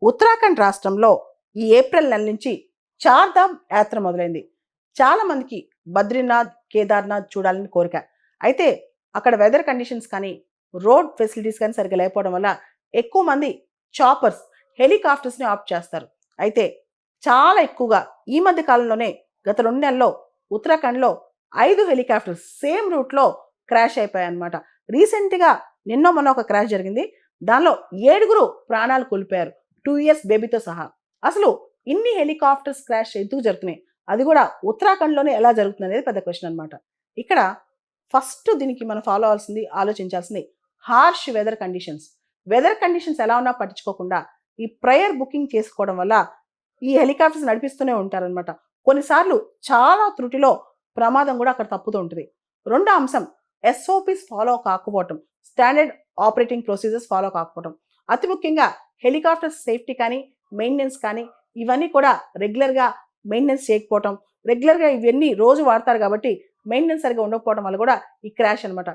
ఉత్తరాఖండ్ రాష్ట్రంలో ఈ ఏప్రిల్ నెల నుంచి చార్ధామ్ యాత్ర మొదలైంది. చాలా మందికి బద్రీనాథ్, కేదార్నాథ్ చూడాలని కోరిక. అయితే అక్కడ వెదర్ కండిషన్స్ కానీ, రోడ్ ఫెసిలిటీస్ కానీ సరిగ్గా లేకపోవడం వల్ల ఎక్కువ మంది చాపర్స్, హెలికాప్టర్స్ని ఆప్ట్ చేస్తారు. అయితే చాలా ఎక్కువగా ఈ మధ్య కాలంలోనే గత 2 నెలల్లో ఉత్తరాఖండ్లో 5 హెలికాప్టర్స్ సేమ్ రూట్లో క్రాష్ అయిపోయాయి అన్నమాట. రీసెంట్గా నిన్న మొన్న ఒక క్రాష్ జరిగింది. దానిలో 7 ప్రాణాలు కోల్పోయారు, 2 ఇయర్స్ బేబీతో సహా. అసలు ఇన్ని హెలికాప్టర్స్ క్రాష్ ఎందుకు జరుగుతున్నాయి, అది కూడా ఉత్తరాఖండ్లోనే ఎలా జరుగుతుంది అనేది పెద్ద క్వశ్చన్ అనమాట. ఇక్కడ ఫస్ట్ దీనికి మనం ఫాలో అవ్వాల్సింది, ఆలోచించాల్సింది harsh weather conditions. Weather conditions ఎలా ఉన్నా పట్టించుకోకుండా ఈ ప్రయర్ బుకింగ్ చేసుకోవడం వల్ల ఈ హెలికాప్టర్స్ నడిపిస్తూనే ఉంటారనమాట. కొన్నిసార్లు చాలా త్రుటిలో ప్రమాదం కూడా అక్కడ తప్పుతూ ఉంటుంది. రెండో అంశం ఎస్ఓపిస్ ఫాలో కాకపోవటం, స్టాండర్డ్ ఆపరేటింగ్ ప్రొసీజర్స్ ఫాలో కాకపోవటం. అతి ముఖ్యంగా హెలికాప్టర్ సేఫ్టీ కానీ, మెయింటెనెన్స్ కానీ ఇవన్నీ కూడా రెగ్యులర్గా మెయింటెనెన్స్ చేయకపోవటం, రెగ్యులర్గా ఇవన్నీ రోజు వాడతారు కాబట్టి మెయింటెనెన్స్ సరిగా ఉండకపోవడం వల్ల కూడా ఈ క్రాష్ అనమాట.